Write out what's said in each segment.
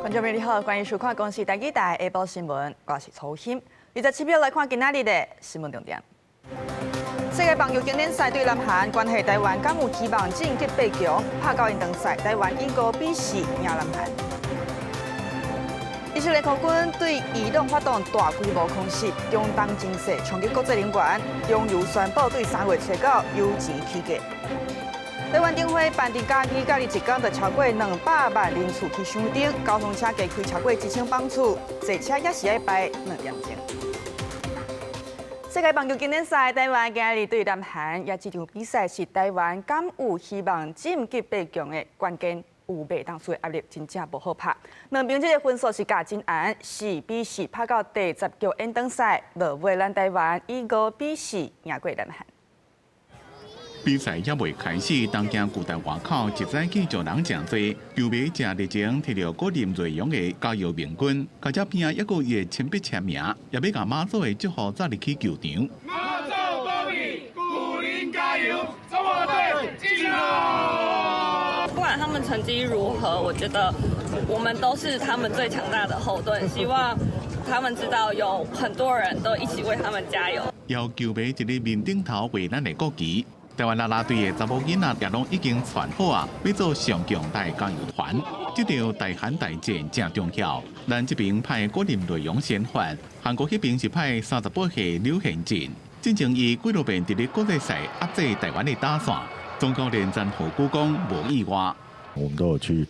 观众朋友你好，欢迎收看《公视台记台下晡新闻》，我是曹欣。27秒来看今仔日的新闻重点。世界棒球经典赛对南韩，关系台湾敢有希望晋级8强？拍到因长赛，台湾以5比4赢南韩。以色列空军对伊朗发动大规模空袭，中东情势冲击国际人权，中油宣布对3月初9油钱起价。台湾灯会办伫假日，假日一天就超过200万人次去赏灯，交通车加开超过1000帮处，坐车也是要排2点钟。世界棒球经典赛，台湾今日对南韩，也这场比赛是台湾敢有希望晋级8强的关键。有袂当输的压力真正无好拍。两边这个分数是加真悬，4比4拍到第10局延长赛，落尾咱台湾以5比4赢过南韩。比赛还未开始，东京巨蛋外口一早起就人真多，球迷正热情摕着国林瑞阳的加油明君，加这边还佫伊的亲笔签名，也要甲马祖的祝福早入去球场。马祖保庇，古林加油，中华队进油！不管他们成绩如何，我觉得我们都是他们最强大的后盾。希望他们知道有很多人都一起为他们加油。要球迷一个面顶头为咱的国旗。台湾啦啦队的查某囡仔也拢已经传好啊，要做上强大加油团。这场大韩大战正重要，咱这边派国林瑞阳先发，韩国那边是派38岁刘宪进。进前伊几落遍伫咧国际赛压制台湾的打线，总教练詹虎姑讲无意外。我们都有去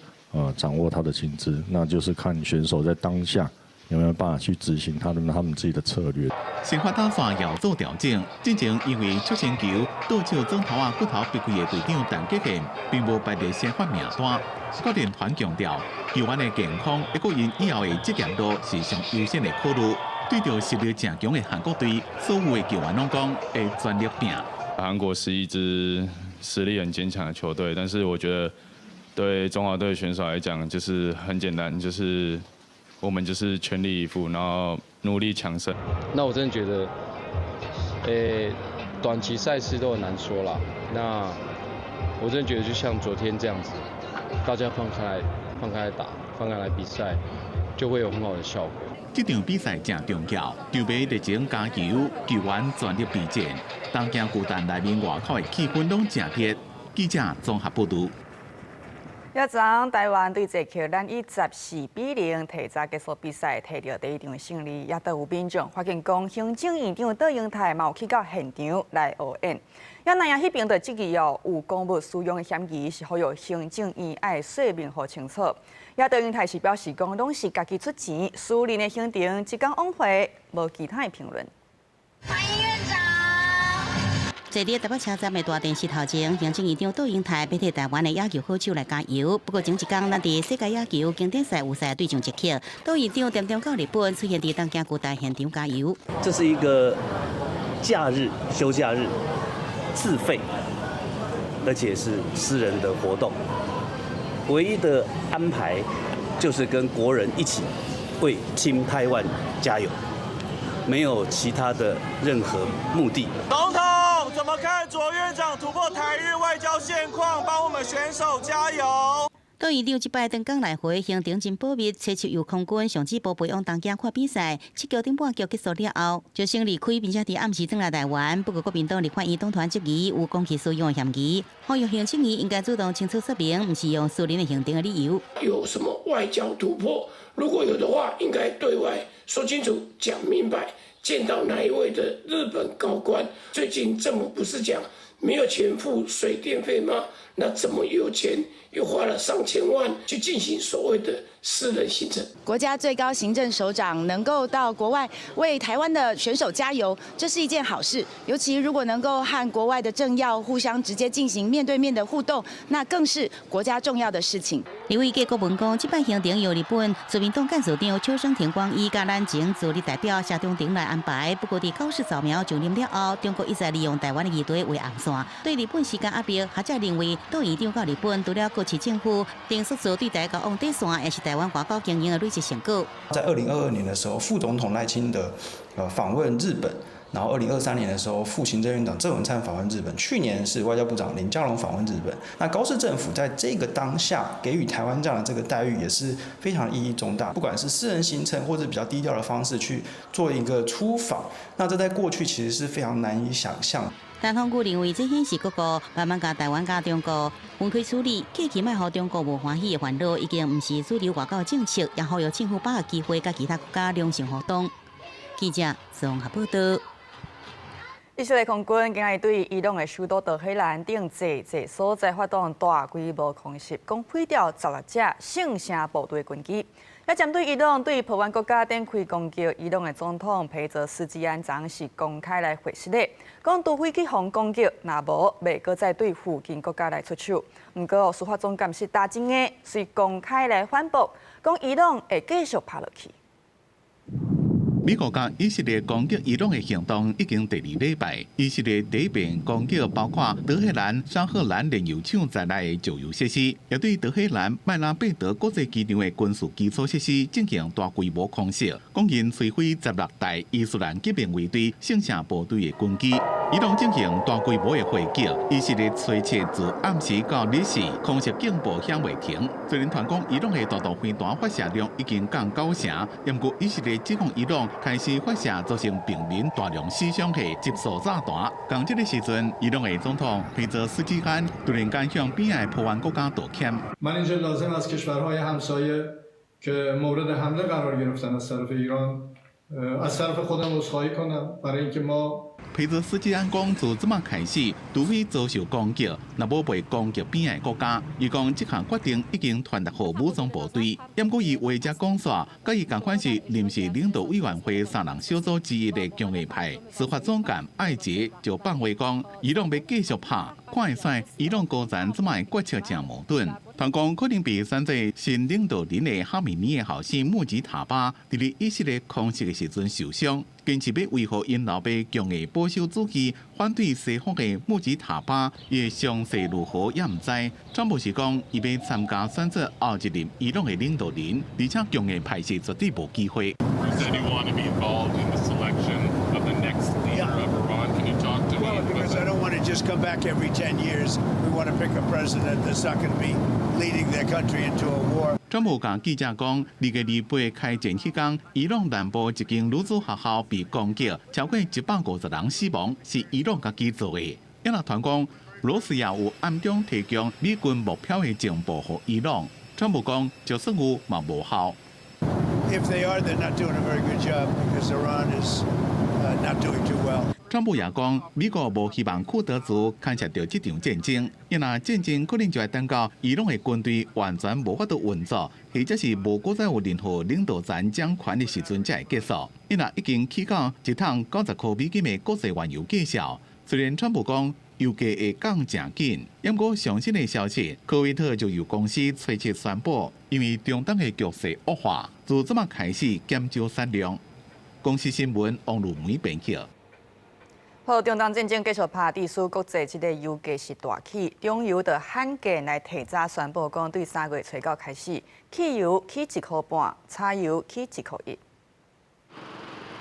掌握他的情资，那就是看选手在当下有没有办法去执行他们自己的策略。先发打线要做调整，之前因为出线球倒手总头骨头被开的队长陈吉贤，并无排在先发名单。教练团强调，球员的健康，一个因以后的职业路是上优先的考虑。对着实力正强的韩国队，所有的球员拢讲会全力拼。韩国是一支实力很坚强的球队，但是我觉得对中华队选手来讲，就是很简单，就是我们就是全力以赴，然后努力抢胜。那我真的觉得，短期赛事都很难说啦。那我真的觉得就像昨天这样子，大家放开来打，放开来比赛，就会有很好的效果。这场比赛正重要，球迷热情加油，球员全力备战。东京巨蛋内面外口的气氛拢正热。记者综合报道。一昨台湾对捷克，咱以14比0提早结束比赛，摕到第一场胜利。也都有民众发现讲，行政院长杜英泰嘛有去到现场来応援。也那样迄边就质疑有公务私用的嫌疑，是否有行政院爱说明好清楚。也杜英泰是表示讲，拢是家己出钱，私人的行程一天往回，无其他的评论。欢迎院长。坐伫台北车站的大电视头前，行政院长杜英泰要替台湾的野球好手来加油。不过前一天，咱伫世界野球经典赛有赛对上捷克，杜院长点点到日本出现伫东京巨蛋现场加油。这是一个假日休假日，自费，而且是私人的活动。唯一的安排就是跟国人一起为亲台湾加油，没有其他的任何目的。总统怎么看左院长突破台日外交现况，帮我们选手加油？杜院长即摆登港来回，行程真保密，车手由空军上机步飞往东京看比赛。7局顶半局结束了后，就先离开，并且伫暗时转来台湾。不过国民党立法院党团质疑有攻击私用的嫌疑，呼吁行政院应该主动清楚说明，毋是用私人的行程的理由。有什么外交突破？如果有的话，应该对外说清楚、讲明白。见到哪一位的日本高官？最近政府不是讲没有钱付水电费吗？那怎么有钱又花了上千万去进行所谓的私人行程？国家最高行政首长能够到国外为台湾的选手加油，这是一件好事。尤其如果能够和国外的政要互相直接进行面对面的互动，那更是国家重要的事情。立委国文讲，这摆行程由日本自民党干事长邱生田光以甲咱前助理代表谢中庭来安排。不过，伫高市扫描上任了后，中国一再利用台湾的议题为红线，对日本施加压迫。学者认为，杜院长到日本，除了国旗政府定速度对台交往底线，也是台湾外交经营的累积成果。在2022年的时候，副总统赖清德访问日本。然后2023年的时候，副行政院长郑文灿访问日本，去年是外交部长林佳龙访问日本。那高市政府在这个当下给予台湾这样的这个待遇，也是非常意义重大。不管是私人行程或者比较低调的方式去做一个出访，那这在过去其实是非常难以想象。陈方규认为，这显示各国慢慢甲台湾甲中国分开处理，过去卖互中国无欢喜的烦恼，已经唔是主流外交政策，也呼吁政府把握机会，甲其他国家良性互动。记者综合报道。以色列空军今日对伊朗的首都德黑兰等侪所在发动大规模空袭，共毁掉16架圣城部队军机。也针对伊朗对破湾国家展开攻击，伊朗的总统裴泽斯基安昨是公开来回击的，讲除非去防攻击，若无袂搁再对附近国家来出手。不过司法总监是大真的，虽公开来反驳，讲伊朗会继续拍落去。美国甲以色列攻击伊朗的行动已经第2礼拜。以色列第一遍攻击包括德黑兰、沙赫兰炼油厂在内的石油设施，也对德黑兰麦拉贝德国际机场的军事基础设施进行大规模空袭，讲因摧毁16台伊斯兰革命卫队圣城部队的军机。伊朗进行大规模的回击，以色列吹切自暗时到日时，空袭警报响未停。虽然传讲伊朗的导弹飞弹发射量已经降9成，不过以色列指控伊朗开始发射造成平民大量死伤的集束炸弹。同这个时阵，伊朗的总统裴泽斯基安突然间向边的破湾国家道歉。من اینجا لازم از کشورهای همسایه که مورد حمله قرار گرفتن از طرف ایران از طرف خودم عذرخواهی کنم برای اینکه ما裴泽斯基安讲，自即马开始，除非遭受攻击，若无被攻击边的国家，伊讲这项决定已经传达给武装部队。不过，伊话则讲说，甲伊同款是临时领导委员会3人小组之一的强硬派司法总监艾杰就放话讲，伊朗要继续拍，看会使伊朗高层即马决策正矛盾。传讲可能被选做新领导人的哈米尼的后生穆吉塔巴，伫以色列空袭的时阵受伤。坚持要维护因老爸强的保守主义，反对西方的穆吉塔巴，伊的详细如何也唔知。川普是讲，伊要参加选择后一任伊朗的领导人，而且强硬派是绝对无机会。I don't want to just come back every 10 years. We want to pick a president that's not going to be leading their country into a war. 川普甲记者讲，2月28开战期间，伊朗南部一间女子学校被攻击，超过150人死亡，是伊朗家己做的。也若传讲，罗斯也有暗中提供美军目标的情报给伊朗。川普讲，就算有嘛无效。If they are, they're not doing a very good job because Iran is not doing too well. 川普也讲，美国无希望库德族牵涉到这场战争，因为战争可能就会等到伊朗的军队完全无法度运作，或者是无再有任何领导权掌权的时阵才会结束。因为已经起到1桶90块美金的国际原油计销。虽然川普讲油价会降正紧，不过上新的消息，科威特石油公司吹切宣布，因为中东的局势恶化，自即马开始减少产量。公司新闻王路梅编辑。好，中东战争继续拍，地区国际这个油价是大起，中油的罕价来提早宣布讲，对3月初9开始，汽油起1块半，柴油起1块1。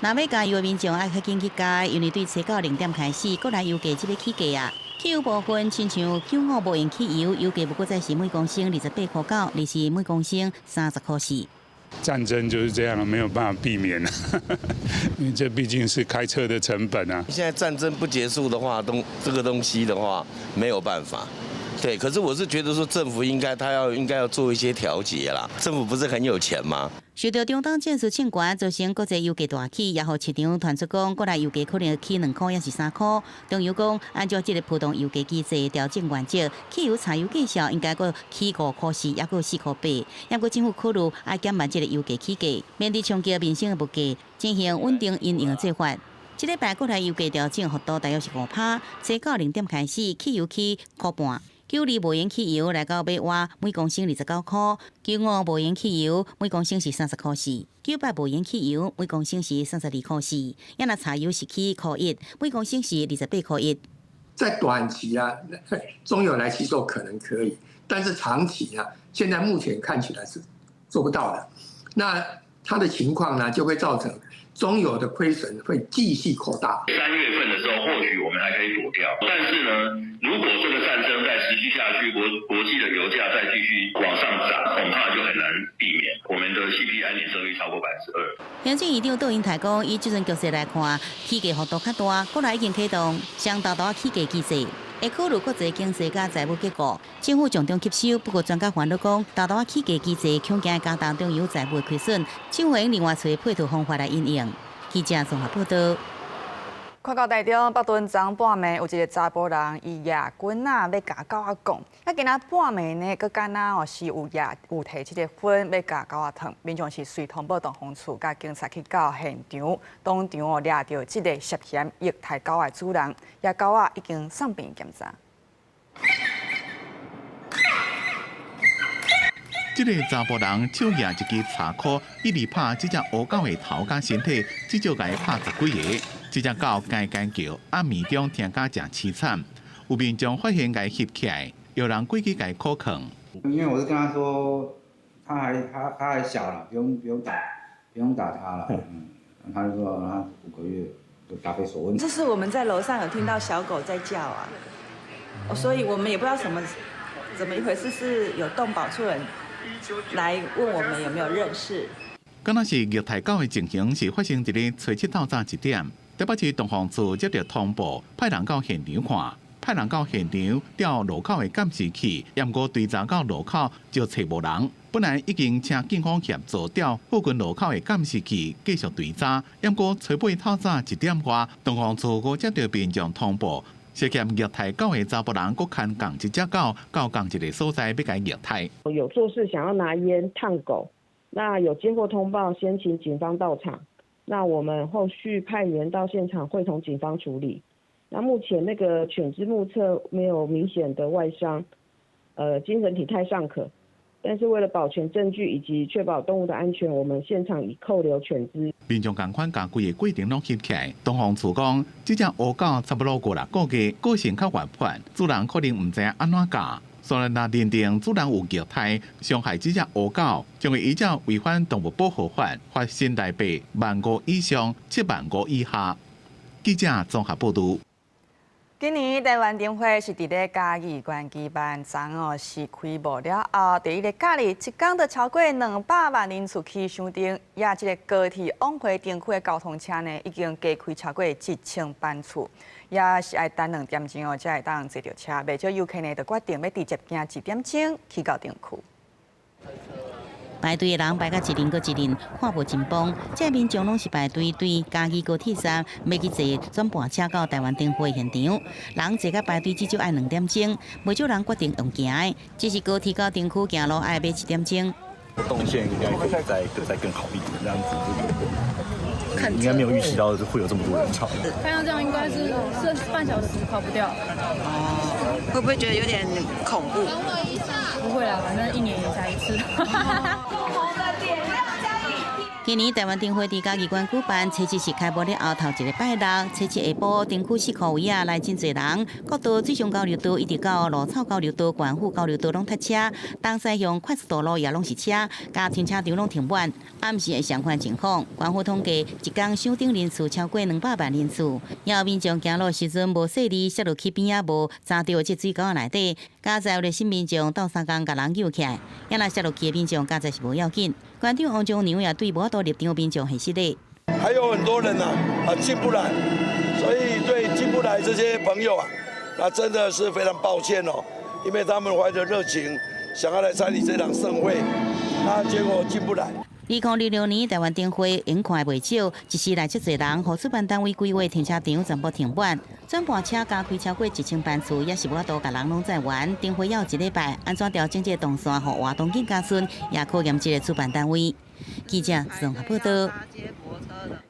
若要加油的民众爱较紧去加，因为对初9 0点开始，国内油价即要起价啊。汽油部分，亲像95无用汽油，油价不过再是每公升28块9，利是每公升30块4。战争就是这样了，没有办法避免了，因为这毕竟是开车的成本啊。现在战争不结束的话，这个东西的话没有办法。对，可是我是觉得说政府应该要做一些调节啦。政府不是很有钱吗？受到中东战事侵权，造成国际油价大起，也互市场传出讲国内油价可能会起2块，也是3块。中油讲，按照这个波动油价机制调整原则，汽油、柴油计销应该阁起5块4，也阁4块8。也过政府考虑爱减慢这个油价起价，面对冲击民生的物价，进行稳定运营的做法。这礼拜国内油价调整幅度大约是5%，初9 0点开始，汽油起1块半。92无盐汽油来到要挖每公升29块，95无盐汽油每公升是30块4，98无盐汽油每公升是32块4，也那柴油是起1块1，每公升是28块1。在短期啊，中油来吸收可能可以，但是长期啊，现在目前看起来是做不到的。那它的情况呢，就会造成中油的亏损会继续扩大。3月份的时候，或许我们还可以躲掉，但是呢，如果这个战争再持续下去，国际的油价再继续往上涨，恐怕就很难避免我们的 CPI 年增率超过2%。行政院长杜英台讲，以这阵局势来看，起价幅度较大，国内已经启动双大道起价机制。会考虑国际经济甲财务结构，政府从中吸收。不过专家烦恼讲，大道起价机制恐惊加重中油财务亏损，政府应另外找配套方法来应用。记者综合报道。看到台中北屯昨半暝有一个查甫人，伊夜棍要甲狗仔讲，啊，今仔半暝呢，佮敢若是有摕这个粉要甲狗仔烫，民众是随通报东风处，甲警察去到现场，当场抓到这个涉嫌虐待狗的主人，也狗仔已经送病检查。这个查甫人手拿一支茶箍，一直拍这只乌狗的头甲身体，至少甲伊拍10几个。这只狗干干叫，暗暝中听甲真凄惨。有民众发现甲伊翕起来，有人过去甲伊扣扛。因为我是跟他说，他还小了，不用打他了。他就说他5个月就答非所问。这是我们在楼上有听到小狗在叫啊，所以我们也不知道怎么一回事，是有动保处人来问我们有没有认识。敢若是虐待狗的情形，是发生伫个初7到早1点。台北市东风处接到通报，派人到现场看，派人到现场调路口的监视器，验过追查到路口就找无人。本来已经请警方协助调附近路口的监视器继续追查，验过初8透早1点外，东风处又接到民众通报，涉嫌虐待狗的查甫人，佫牵共一只狗到共一个所在要甲伊虐待。有做事想要拿烟烫狗，那有接获通报，先请警方到场。那我们后续派员到现场会同警方处理。那目前那个犬只目测没有明显的外伤，精神体态尚可。但是为了保全证据以及确保动物的安全，我们现场已扣留犬只。民众同款，把规个过程拢翕起来。东方处讲，这只乌狗差不多5-6个月，个性较活泼，主人可能唔知安怎教。虽然若认定主人有虐待、伤害这只乌狗，将会依照违反动物保护法，罚新台币15000以上75000以下。记者综合报道。今年台湾灯会是伫咧嘉义县举办，昨是开幕了后，第一个假日一天就超过200万人次去赏灯，也这个高铁往回灯区的交通车呢，已经加开超过1000班次。也是爱等2点钟才会当坐到车，袂少游客呢就决定要直接行1点钟去到灯区。排队的人排到一人搁一人，看无真帮。这民众拢是排队对嘉义高铁站要去坐转盘车到台湾灯会现场。人坐到排队至少爱2点钟，袂少人决定用行的。只是高铁到灯区行路爱要1点钟。动线应该可以再更好一点，这样子应该没有预期到会有这么多人潮。看到这样应该是半小时跑不掉。哦，会不会觉得有点恐怖？不会啦，反正1年也才1次。今年台湾灯会伫嘉义县举办，初7是开幕了后头一个拜六，初7下晡灯区4块位啊来真侪人，国道水上交流道一直到芦草交流道、关虎交流道拢塞车，东西向快速道路也拢是车，加停车场拢停满。暗时的上款情况，关虎统计一天赏灯人次超过200万人次，也有民众行路时阵无细力，摔落去边仔无扎到这水沟内底，加在有的新民众斗3工甲人救起来，也若摔落去的民众加在是无要紧。馆长王忠良也对无法度入场民众很失礼。还有很多人进不来，所以对进不来这些朋友那真的是非常抱歉哦，因为他们怀着热情想要来参与这场盛会，结果进不来。2006年台湾灯会人看袂少，一时来遮侪人，互主办单位规划停车场全部停满，转盘车加开超过1000班次，也是无法度甲人拢载完。灯会要1礼拜，安怎调整这个动线，互活动更加顺，也考验这个主办单位。记者综合报道。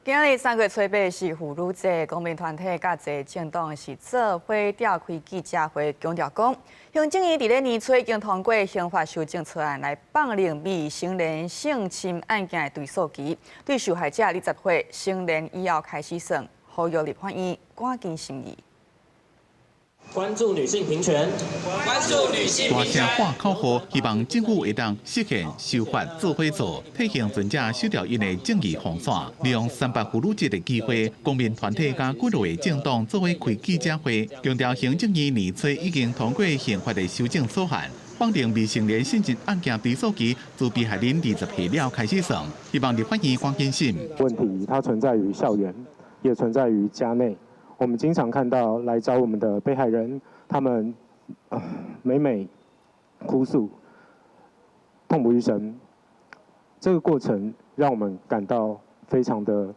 今日3月初8是妇女节，公民团体甲一政党是做伙召开记者会，强调讲，行政院伫咧年初已经通过刑法修正草案来放领未成年性侵案件的追诉期，对受害者20岁成年以后开始算，呼吁立法院赶紧审议。关注女性平权，关注女性大声喊口号，希望政府会当实现修法做伙做，推行存者修条因的正义防线，利用300妇女节的机会，公民团体甲几路的政党作为开记者会，强调行政院年初已经通过宪法的修正草案。放定未成年性侵案件追诉期自被害人20岁了开始算，希望立法院关心心。问题它存在于校园，也存在于家内。我们经常看到来找我们的被害人，他们每每哭诉，痛不欲生。这个过程让我们感到非常的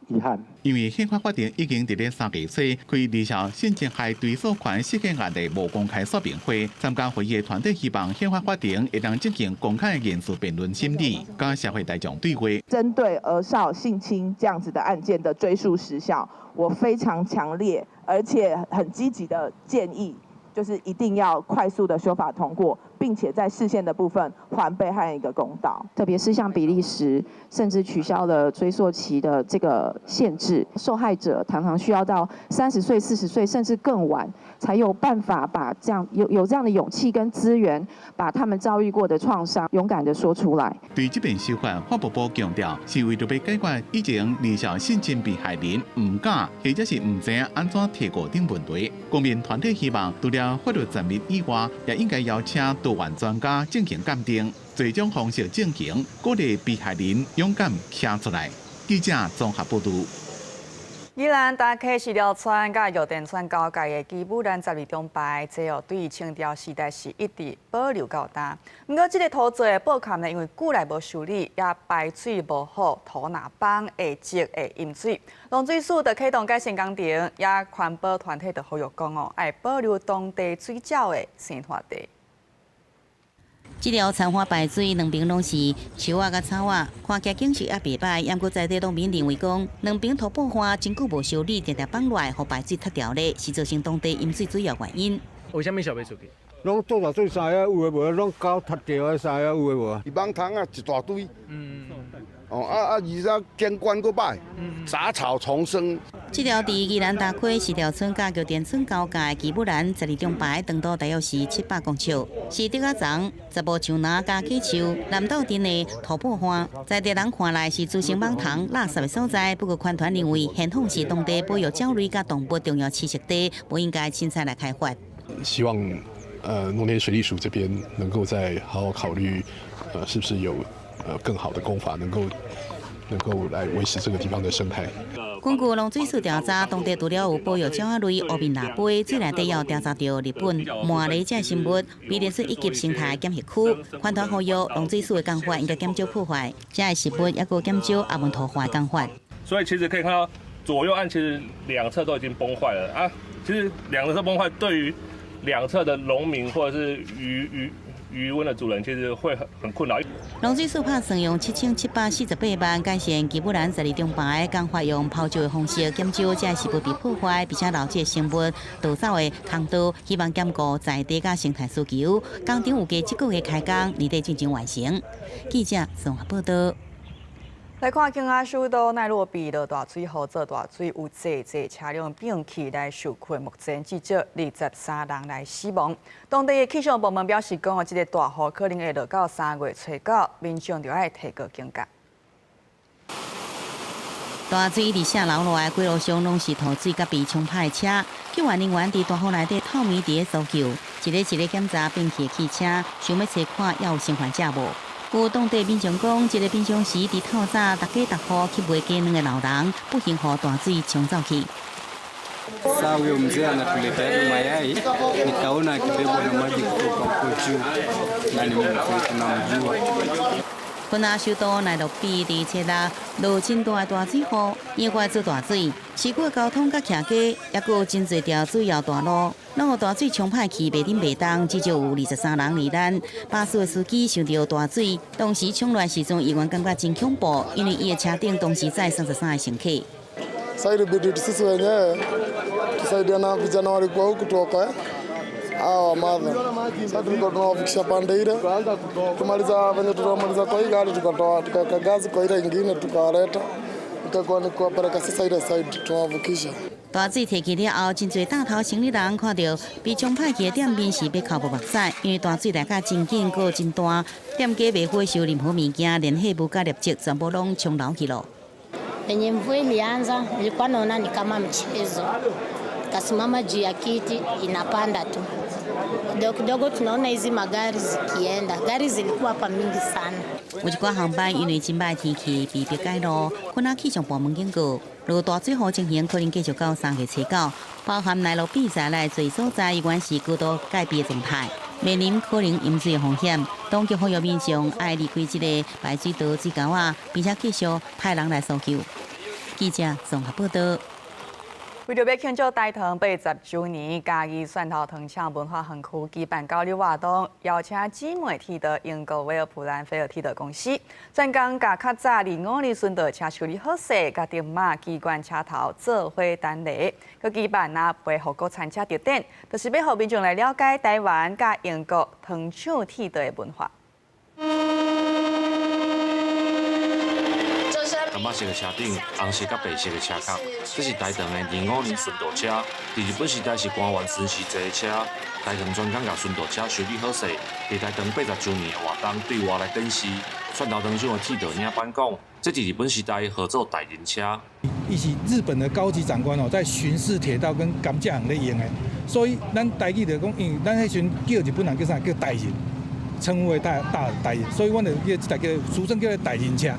遗憾。因为宪法法庭已经伫咧3月初开离校性侵害追诉权事件案的无公开说明会，参加会议的团队希望宪法法庭会当进行公开的严肃辩论审理，跟社会大众对话。针对儿少性侵这样子的案件的追诉时效，我非常强烈而且很积极的建议，就是一定要快速的修法通过，并且在释宪的部分还被害人一个公道。特别是像比利时，甚至取消了追溯期的这个限制，受害者常常需要到30岁、40岁，甚至更晚，才有办法把这样有这样的勇气跟资源，把他们遭遇过的创伤勇敢的说出来。对这边修法，法务部强调是为了要解决以前离校性侵被害人唔敢或者是唔知影安怎提告等问题。公民团体希望除了法律层面以外，也应该邀请多元专家进行鉴定，最终方式进行，鼓励被害人勇敢站出来。记者综合报道。宜兰大溪石寮村甲玉田村交界的基布兰12钟牌，这哦对清朝时代是一直保留到今。不过，这个土做的布坎呢，因为久来无修理，也排水无好，土若崩会积会淹水。农水署的启动改善工程，也环保团体的呼吁讲哦，爱保留当地水饺的生态地。这条残花排水两边拢是树仔甲草仔，看起来景色也袂歹。也过在地农民认为讲，两边土布花真久无修理，常常放落，互排水塌掉咧，是造成当地淹水主要原因。为什么想要出去？拢做大水沙啊，有诶无？拢搞塌掉诶沙啊，有诶无？一帮汤啊，一大堆。而且景观佫歹，杂草丛生。这条伫宜兰大溪石寮村甲玉田村交界基布兰12钟牌，长度大约是700公尺，是竹仔丛、杂木树林加cây树、南斗阵的土布花，在地人看来是滋生蠓虫、垃圾的所在。不过，环团认为现况是当地保育鸟类甲动物重要栖息地，不应该凊彩来开发。希望农田水利署这边能够再好好考虑，是不是有更好的工法能够来维持这个地方的生态。根据农水署调查，当地除了有保育鸟类乌面腊杯，最内底也有调查到日本麻雷这生物，比例是一级生态检疫区。环团呼吁农水署的工法应该减少破坏，这些食物也够减少阿文土化的工法。所以其实可以看到左右岸其实两侧都已经崩坏了啊。其实两侧崩坏对于两侧的农民或者是渔温的主人其实会很困扰。农水署拍算用7748万改善基布兰12钟牌，工法用泡酒的方式减少这食物被破坏，并且留这生物逃走的空道，希望兼顾在地甲生态需求。工程有计这个月开工，年底进行完成。记者综合报道。来看京阿首都奈洛比落大水后，做大水有济车辆并起来受困，目前至少23人来死亡。当地的气象部门表示讲，这个大雨可能会落到3月初9，民众就要提高警觉。大水伫下流落来，轨路上拢是土水甲被冲破的车。救援人员伫大雨内底透明伫咧搜救，一个检查并起汽车，想要找看还有生还者无。有当地民众讲，一个平常时伫透早逐家户去卖鸡卵的老人，不幸互大水冲走去。Sawa huyo mzee anatuletea mayai, nikaona akibebwa na maji kutoka huko juu na tunamjua. 昆阿首都奈洛比伫七日落真大的大水雨，意外做大水，市区交通甲徛街，也有真侪条主要大路，拢有大水冲破去，袂顶袂动，至少有23人罹难。巴士的司机受到大水，当时冲来时阵，议员感觉真恐怖，因为伊的车顶当时载33个乘客。Sasa ilibidi sisi wenyewe tusaidiana, vijana walikuwa huku tuokoe hao wamadha. Sasa tulikuwa tunawafikisha pande ile, tumaliza venye tutamaliza kwa hii gari, tukaweka gazi kwa ile ingine tukawaleta, ikakuwa ni kuwapeleka sasa ile side tunawavukisha. 大水提起了后，真侪大头生意人看到被冲派去的店面时要哭无目屎，因为大水来甲真紧，阁真大，店家袂回收任何物件，连货物甲业绩全部拢冲流去了。Penye mvua ilianza, nilikuwa naona ni kama mchezo, kasimama juu ya kiti inapanda tu kidogo kidogo, tunaona hizi magari zikienda, gari zilikuwa hapa mingi sana. 有一寡航班因为真歹天气被迫改路，困到气象部门警告，若大水雨情形可能继续到3月初9，包含内陆比赛来最所在，原是高度改变状态，面临可能淹水的风险。当局呼吁民众爱离开这个排水道水沟啊，并且继续派人来搜救。记者综合报道。 为了要庆祝台糖80周年，嘉义蒜头糖厂文化园区举办交流活动，邀请姊妹铁道英国威尔普兰菲尔铁道公司，专工甲较早25年顺道车修理好势，甲电马机关车头做伙单列，佮举办陪护国产车特展，就是要让民众来了解台湾甲英国糖厂铁道的文化。 蓝白色的车顶，红色甲白色的车壳，这是台糖的25年顺道车。在日本时代是官员巡视坐的车，台糖专工甲顺道车修理好势，在台糖80周年的活动对外来展示。蒜头糖厂的铁道领班讲，这是日本时代合作代人车。伊是日本的高级长官哦，在巡视铁道跟甘蔗行咧用的，所以咱台语就讲，因为咱迄阵叫日本人叫啥叫代人，称为代人，所以阮就叫这台叫俗称叫做代人车。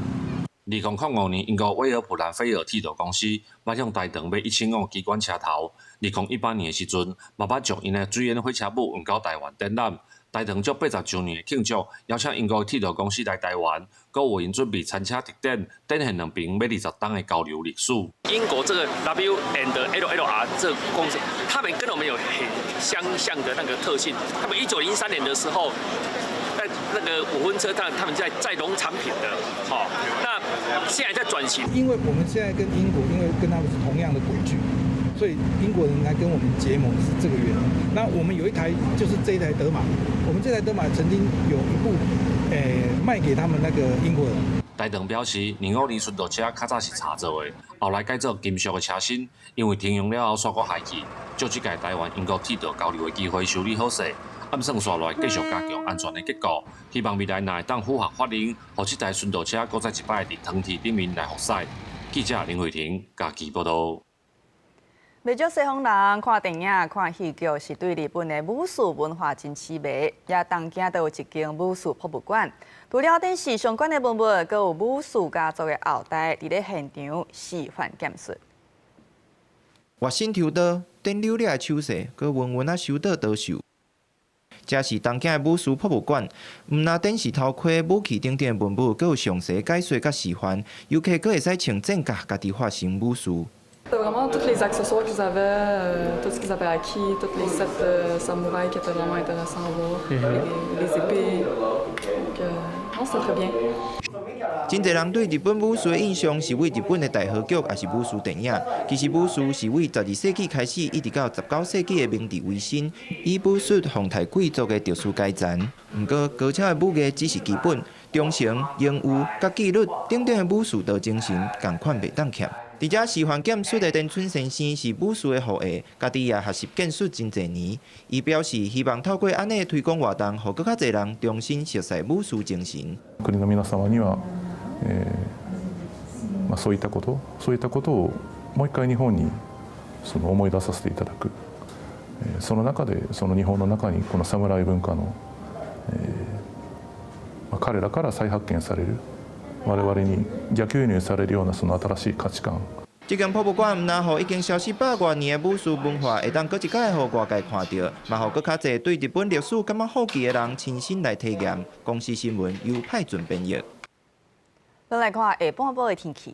2005年，英国威尔普兰菲尔铁道公司要向台糖买1000个机关车头。2018年的时阵，慢慢将因的水烟火车母运到台湾展览。台糖足80周年的庆祝，邀请英国铁道公司来台湾，佮为因准备餐车特展，展现两边每20档的交流历史。英国这个 W&LLR 这个公司，他们跟我们有很相像的那个特性。他们1903年的时候，在那个5分车站，他们在农产品的，好，那现在在转型。因为我们现在跟英国，因为跟他们是同样的轨距，所以英国人来跟我们结盟是这个原因。那我们有一台就是这一台德马，我们这台德马曾经有一部，卖给他们那个英国人。台糖表示，25年顺道车较早是茶做的，后来改做金属的车身，因为停用了后煞过坏去，就这届台湾英国铁道交流的机会修理好势。 暗算下来，继续加强安全的结构，希望未来会当符合法令，让这台顺道车搁再一摆伫汤体顶面来服驶。记者林慧婷家己报道。未少西方人看电影、看戏剧是对日本的武术文化真痴迷，也东京都有一间武术博物馆。除了电视相关的文物，阁有武术家族的后代伫咧现场示范剑术。活身抽刀、电流力的手势，阁稳稳啊收倒刀手。 这是东京的武术博物馆，毋但电视头盔、武器等等文物，阁有详细解说甲示范，游客阁会使穿战甲，家己化身武术。 Vraiment, tous les accessoires qu'ils avaient, tout ce qu'ils avaient acquis, tous les sets de samouraïs qui étaient vraiment intéressants à voir, les épées. Donc, non, c'était très bien. 真侪人对日本武术的印象是为日本的大和剧，也是武术电影。其实武术是为12世纪开始，一直到19世纪的明治维新，以武术皇太贵族的特殊阶层。不过，高超的武艺只是基本，忠诚、勇武、甲纪律等等的武术道精神，同款袂当欠。 伫遮示范剑术的田村先生是武术的后裔，家己也学习剑术真侪年。伊表示希望透过安尼的推广活动，让更较侪人重新熟悉武术精神。国の皆様には、そういったことをもう一回日本に思い出させていただく。その中でその日本の中にこの侍文化の、彼らから再発見される。 我々に逆輸入されるようなその新しい価値観。这间博物馆唔但让已经消失100多年的武术文化，会当搁一届让外界看到，嘛让搁较侪对日本历史感觉好奇的人亲身来体验。公司新闻由派准编译。咱来看下半部的天气。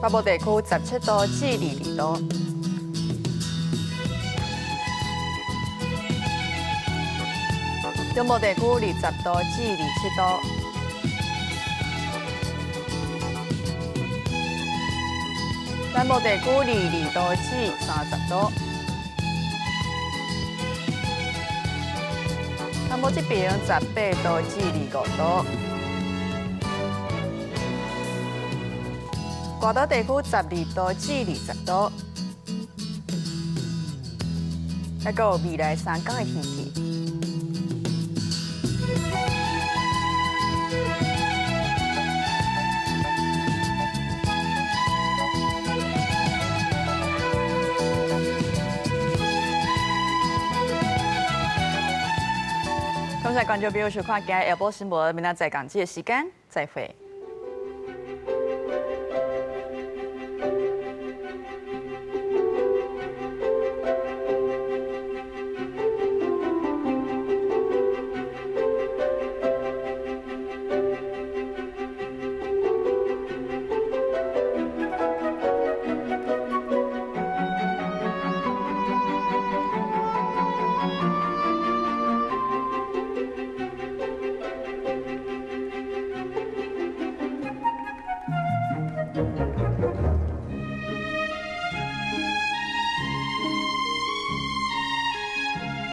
北部地区17度至22度。 中部地区20度至27度，南部地区22度至30度，南部这边18度至25度，大岛地区12度至20度。还有未来3天的天气。感谢观众朋友收看今日下晡新闻，明仔载同这个时间再会。